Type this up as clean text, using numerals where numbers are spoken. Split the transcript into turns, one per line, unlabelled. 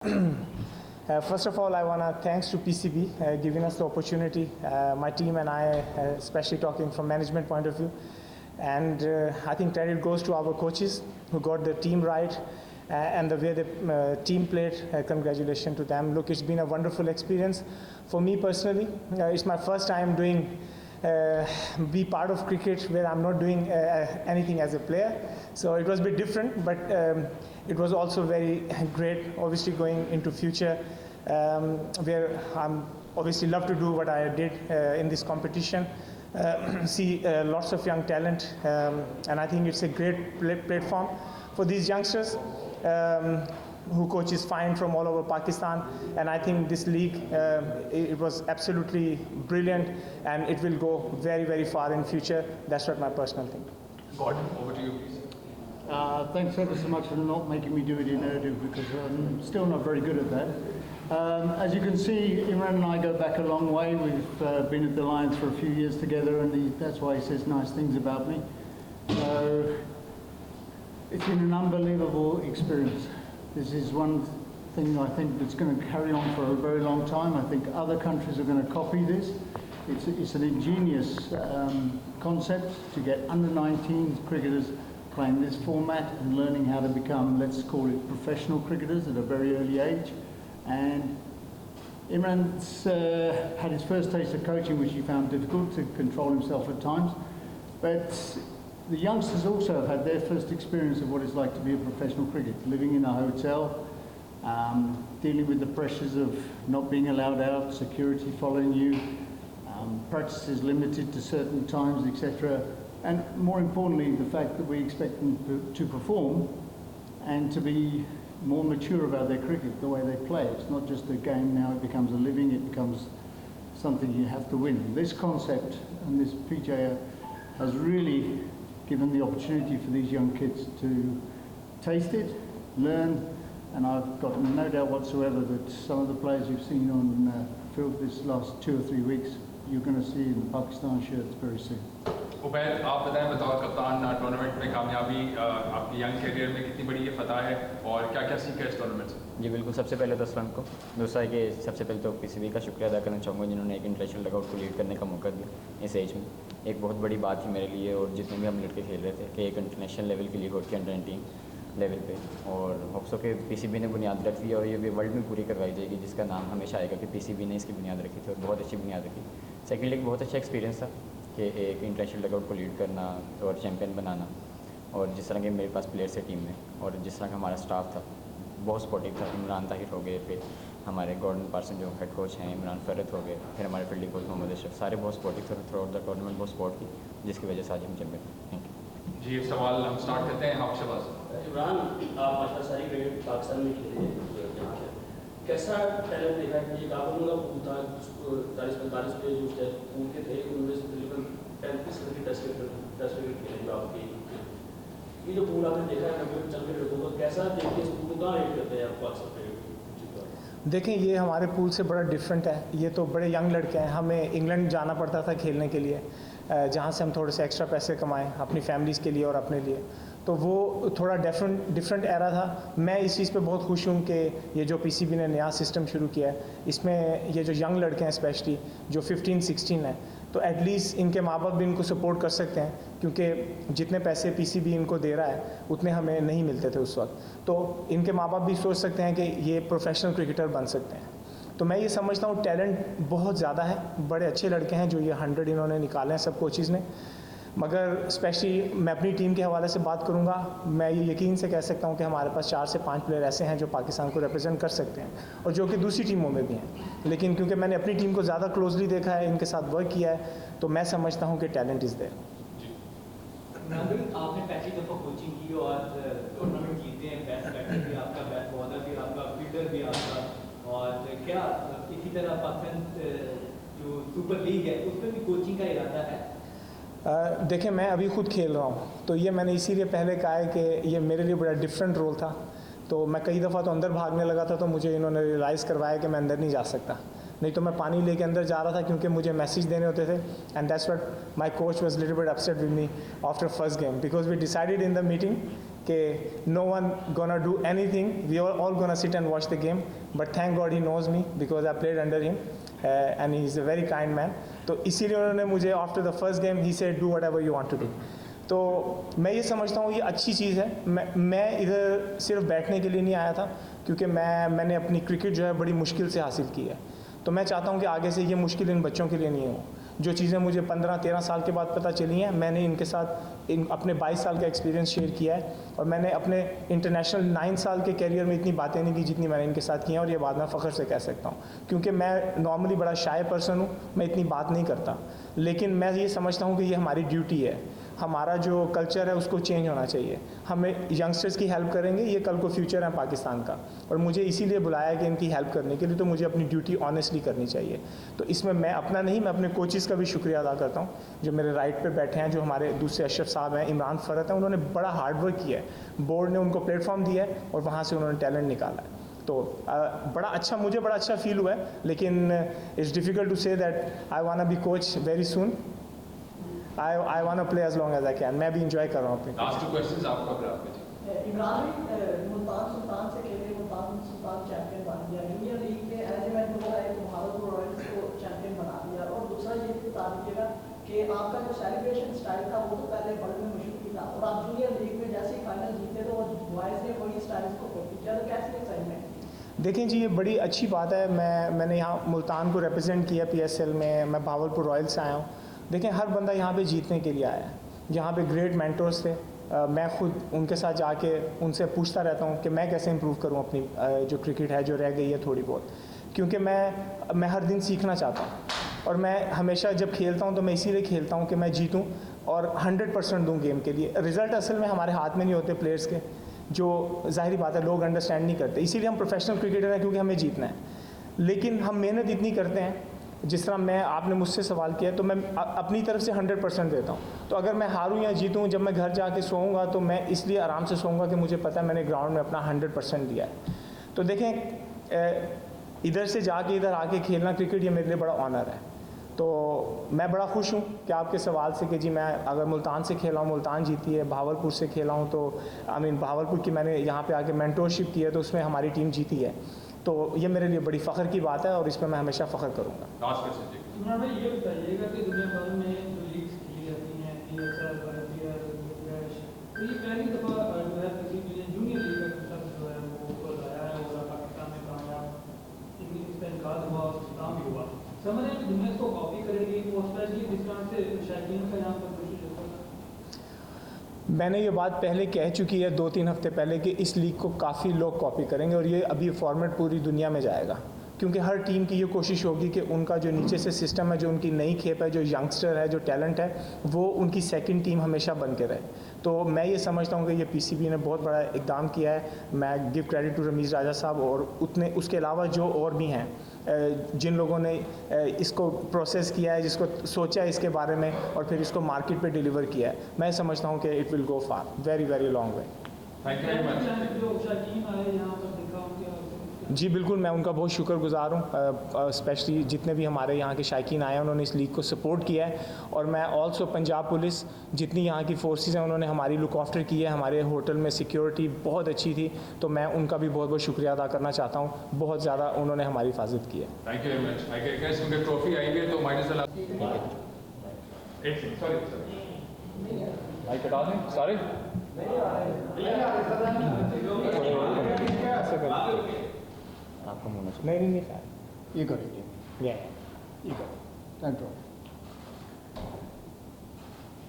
First of all, I want to thanks to PCB giving us the opportunity, my team and I, especially talking from management point of view. And I think credit goes to our coaches who got the team right and the way the team played. Congratulations to them. Look, it's been a wonderful experience for me personally. It's my first time doing be part of cricket where I'm not doing anything as a player. So it was a bit different, but it was also very great, obviously going into future where I'm obviously love to do what I did in this competition. See lots of young talent, and I think it's a great platform for these youngsters who coaches find from all over Pakistan. And I think this league, it was absolutely brilliant, and it will go very, very far in future. That's what my personal thing.
Gordon, over to you, please.
Thanks ever so much for not making me do it in Urdu, because I'm still not very good at that. As you can see, Imran and I go back a long way. We've been at the Lions for a few years together, and that's why he says nice things about me. So it's been an unbelievable experience. This is one thing I think that's going to carry on for a very long time. I think other countries are going to copy this. It's an ingenious concept to get under-19 cricketers playing this format and learning how to become, let's call it, professional cricketers at a very early age. And Imran's had his first taste of coaching, which he found difficult to control himself at times. But the youngsters also have had their first experience of what it's like to be a professional cricketer, living in a hotel, dealing with the pressures of not being allowed out, security following you, practices limited to certain times, etc. And more importantly, the fact that we expect them to perform and to be more mature about their cricket, the way they play. It's not just a game now, it becomes a living, it becomes something you have to win. This concept and this PJ has really given the opportunity for these young kids to taste it, learn, and I've got no doubt whatsoever that some of the players you've seen on field this last 2 or 3 weeks, you're going to see in the Pakistan shirts very soon.
Ubaid, आप बताएं बतौर कप्तान tournament में कामयाबी आपकी young career में कितनी बड़ी ये फतह है और क्या क्या सीखा है इस टूर्नामेंट से?
जी बिल्कुल, सबसे पहले तो असलम को, दूसरा है कि सबसे पहले तो पीसीबी का शुक्रिया अदा करना चाहूँगा जिन्होंने एक इंटरनेशनल डगआउट को लीड करने का मौका दिया इस एज में। एक बहुत बड़ी बात थी मेरे लिए और जितने भी हम लड़के खेल रहे थे कि एक इंटरनेशनल लेवल की लीग होती है अंडर-19 लेवल पे, और होप्सो के पीसीबी ने बुनियाद रख दी और ये भी वर्ल्ड में पूरी करवाई जाएगी, जिसका नाम हमेशा आएगा कि पीसीबी ने इसकी बुनियाद रखी थी और बहुत अच्छी बुनियाद रखी। सेकेंडली एक बहुत अच्छा एक्सपीरियंस था कि एक इंटरनेशनल डगआउट को लीड करना और चैम्पियन बनाना, और जिस तरह के मेरे पास प्लेयर्स थे टीम में और जिस तरह का हमारा स्टाफ था बहुत सपोर्टिव था। इमरान ताहिर हो गए, फिर हमारे गॉर्डन पार्सन जो हेड कोच हैं, इमरान फरत हो गए, फिर हमारे फील्डिंग कोच मोहम्मद अशरफ, सारे बहुत सपोर्टिव थे थ्रू आउट द टूर्नामेंट, बहुत सपोर्ट की, जिसकी वजह से आज हम चैम्पियन हैं। थैंक यू
जी। सवाल हम स्टार्ट करते हैं आप शबाज।
इमरान, आप माशा सारी क्रिकेट पाकिस्तान में खेले हैं, कैसा टैलेंट देखा कि एक आप लोगों का था 40-45 पे जो स्टेप के थे उनमें से तकरीबन 35 रन टेस्ट विकेट खेले जो आपकी, ये जो पूल आपने देखा है कभी चल के लड़कों को, कैसा देखिए इस पूल को कहाँ रेट करते हैं आप पाकिस्तान में?
देखें, ये हमारे पूल से बड़ा डिफरेंट है। ये तो बड़े यंग लड़के हैं। हमें इंग्लैंड जाना पड़ता था खेलने के लिए, जहाँ से हम थोड़े से एक्स्ट्रा पैसे कमाएं अपनी फैमिलीज़ के लिए और अपने लिए, तो वो थोड़ा डिफरेंट एरा था। मैं इस चीज़ पे बहुत खुश हूँ कि ये जो पीसीबी ने नया सिस्टम शुरू किया है, इसमें ये जो यंग लड़के हैं स्पेशली जो 15-16 हैं, तो एटलीस्ट इनके माँ बाप भी इनको सपोर्ट कर सकते हैं, क्योंकि जितने पैसे पीसीबी इनको दे रहा है उतने हमें नहीं मिलते थे उस वक्त। तो इनके माँ बाप भी सोच सकते हैं कि ये प्रोफेशनल क्रिकेटर बन सकते हैं। तो मैं ये समझता हूँ टैलेंट बहुत ज़्यादा है, बड़े अच्छे लड़के हैं जो ये 100 इन्होंने निकाले हैं सब कोचेज़ ने। मगर स्पेशली मैं अपनी टीम के हवाले से बात करूंगा, मैं ये यकीन से कह सकता हूं कि हमारे पास 4 से 5 प्लेयर ऐसे हैं जो पाकिस्तान को रिप्रेजेंट कर सकते हैं और जो कि दूसरी टीमों में भी हैं। लेकिन क्योंकि मैंने अपनी टीम को ज़्यादा क्लोजली देखा है, इनके साथ वर्क किया है, तो मैं समझता हूं कि टैलेंट इज़ देयर।
आपने पहली दफ़ा कोचिंग की और टूर्नामेंट जीते हैं, बेस्ट बैटर भी आपका, बेस्ट बॉलर भी आपका, फील्डर भी आपका, और क्या इसी तरह पाकिस्तान जो सुपर लीग है उसमें भी कोचिंग का इरादा है?
देखें, मैं अभी ख़ुद खेल रहा हूँ, तो ये मैंने इसीलिए पहले कहा है कि ये मेरे लिए बड़ा डिफरेंट रोल था। तो मैं कई दफ़ा तो अंदर भागने लगा था, तो मुझे इन्होंने रियलाइज़ करवाया कि मैं अंदर नहीं जा सकता, नहीं तो मैं पानी लेके अंदर जा रहा था क्योंकि मुझे मैसेज देने होते थे। And that's what my coach was little bit upset with me after first game, because we decided in the meeting कि no one gonna do anything, we are all gonna sit and watch the game, but thank God he knows me because I played under him and he is a very kind man. तो इसीलिए उन्होंने मुझे after the first game he said do whatever you want to do. तो मैं ये समझता हूँ ये अच्छी चीज़ है. मैं इधर सिर्फ बैठने के लिए नहीं आया था, क्योंकि मैंने अपनी क्रिकेट जो है बड़ी मुश्किल से हासिल की है. तो मैं चाहता हूँ कि आगे से ये मुश्किल इन बच्चों के लिए नहीं हो. जो चीज़ें मुझे 15-13 साल के बाद पता चली हैं, मैंने इनके साथ अपने 22 साल का एक्सपीरियंस शेयर किया है, और मैंने अपने इंटरनेशनल 9 साल के करियर में इतनी बातें नहीं की जितनी मैंने इनके साथ की हैं, और ये बात मैं फ़ख्र से कह सकता हूँ, क्योंकि मैं नॉर्मली बड़ा शाय पर्सन हूँ, मैं इतनी बात नहीं करता, लेकिन मैं ये समझता हूँ कि ये हमारी ड्यूटी है. हमारा जो कल्चर है उसको चेंज होना चाहिए. हमें यंगस्टर्स की हेल्प करेंगे, ये कल को फ्यूचर है पाकिस्तान का, और मुझे इसीलिए बुलाया कि इनकी हेल्प करने के लिए, तो मुझे अपनी ड्यूटी ऑनेस्टली करनी चाहिए. तो इसमें मैं अपना नहीं, मैं अपने कोचेस का भी शुक्रिया अदा करता हूँ जो मेरे राइट पे बैठे हैं, जो हमारे दूसरे अशरफ साहब हैं, इमरान फ़रत हैं. उन्होंने बड़ा हार्ड वर्क किया है, बोर्ड ने उनको प्लेटफॉर्म दिया है और वहाँ से उन्होंने टैलेंट निकाला है. तो मुझे बड़ा अच्छा फील हुआ है, लेकिन it's difficult to say that I want be coach very soon. I want to play as long as I can. मैं भी enjoy कर रहा हूँ अपनी.
लास्ट 2 क्वेश्चंस आपका फिर आपके.
इमरान मुल्तान सुल्तान से खेले, मुल्तान सुल्तान चैंपियन बन गया. इंडियन लीग में as a man Bahawalpur Royals को चैंपियन बना दिया. और दूसरा ये भी बता दीजिएगा कि आपका जो सेलिब्रेशन स्टाइल था वो तो पहले बड़े में मशहूर ही था, और आप जूनियर लीग में जैसे ही फाइनल जीते तो बॉयज़ ने वही स्टाइल को कॉपी किया. तो कैसी एक्साइटमेंट?
देखें जी, ये बड़ी अच्छी बात है. मैंने यहाँ मुल्तान को रिप्रेजेंट किया PSL में. मैं भावलपुर रॉयल्स से आया हूँ. देखें, हर बंदा यहाँ पे जीतने के लिए आया है. यहाँ पे ग्रेट मेंटर्स थे. मैं खुद उनके साथ जाके उनसे पूछता रहता हूँ कि मैं कैसे इंप्रूव करूँ अपनी जो क्रिकेट है जो रह गई है थोड़ी बहुत, क्योंकि मैं हर दिन सीखना चाहता हूँ. और मैं हमेशा जब खेलता हूँ तो मैं इसीलिए खेलता हूँ कि मैं जीतूँ और 100% दूँ गेम के लिए. रिज़ल्ट असल में हमारे हाथ में नहीं होते प्लेयर्स के, जो ज़ाहिरी बात है लोग अंडरस्टैंड नहीं करते. इसीलिए हम प्रोफेशनल क्रिकेटर हैं, क्योंकि हमें जीतना है. लेकिन हम मेहनत इतनी करते हैं, जिस तरह आपने मुझसे सवाल किया, तो मैं अपनी तरफ से 100% देता हूँ. तो अगर मैं हारूँ या जीतूँ, जब मैं घर जाके सोऊंगा तो मैं इसलिए आराम से सोऊंगा कि मुझे पता है मैंने ग्राउंड में अपना 100% दिया है. तो देखें, इधर से जाके इधर आके खेलना क्रिकेट, ये मेरे लिए बड़ा ऑनर है. तो मैं बड़ा खुश हूँ कि आपके सवाल से कि जी मैं अगर मुल्तान से खेला हूँ, मुल्तान जीती है. भावलपुर से खेला हूँ तो भावलपुर की मैंने यहाँ पे आके मेंटोरशिप की है, तो उसमें हमारी टीम जीती है. तो ये मेरे लिए बड़ी फ़ख्र की बात है और इस पर मैं हमेशा फ़ख्र करूँगा.
लास्ट क्वेश्चन जी.
इमरान भाई, ये बताइएगा कि दुनिया भर में जो लीग्स खेली जाती हैं, ESL, भारतीय, तो ये पहली दफ़ा जो है किसी जूनियर लीग का कंसेप्ट जो है वो लाया है और पाकिस्तान में कामयाब इसका इनकाद हुआ, इस्लाम भी हुआ. समझ रहे हैं कि दुनिया इसको कॉपी करेगी, वो स्पेशली जिस तरह से शायकीन का यहाँ पर कोशिश होता है.
मैंने ये बात पहले कह चुकी है 2-3 हफ्ते पहले कि इस लीग को काफ़ी लोग कॉपी करेंगे, और ये अभी फॉर्मेट पूरी दुनिया में जाएगा, क्योंकि हर टीम की ये कोशिश होगी कि उनका जो नीचे से सिस्टम है, जो उनकी नई खेप है, जो यंगस्टर है, जो टैलेंट है, वो उनकी सेकंड टीम हमेशा बन के रहे. तो मैं ये समझता हूँ कि ये PCB ने बहुत बड़ा इकदाम किया है. मैं गिव क्रेडिट टू रमीज़ राजा साहब और उसके अलावा जो और भी हैं जिन लोगों ने इसको प्रोसेस किया है, जिसको सोचा है इसके बारे में और फिर इसको मार्केट पे डिलीवर किया है. मैं समझता हूँ कि it will go far, very very long way.
Thank you very much.
जो शायकीन आए यहाँ पर देखा उनके
जी बिल्कुल, मैं उनका बहुत शुक्रगुजार हूँ. स्पेशली जितने भी हमारे यहाँ के शायकीन आए हैं, उन्होंने इस लीग को सपोर्ट किया है. और मैं ऑल्सो पंजाब पुलिस, जितनी यहाँ की फोर्सेस हैं, उन्होंने हमारी लुक आफ्टर की है. हमारे होटल में सिक्योरिटी बहुत अच्छी थी, तो मैं उनका भी बहुत बहुत शुक्रिया अदा करना चाहता हूँ. बहुत ज़्यादा उन्होंने हमारी हिफाजत की है.
Thank you very much. I guess उनके ट्रॉफी आएंगे तो माइनस वाला सॉरी माइक हटा दें. सॉरी
आपका मुँह नहीं.
You got it.
Yeah.
You got it. Don't drop.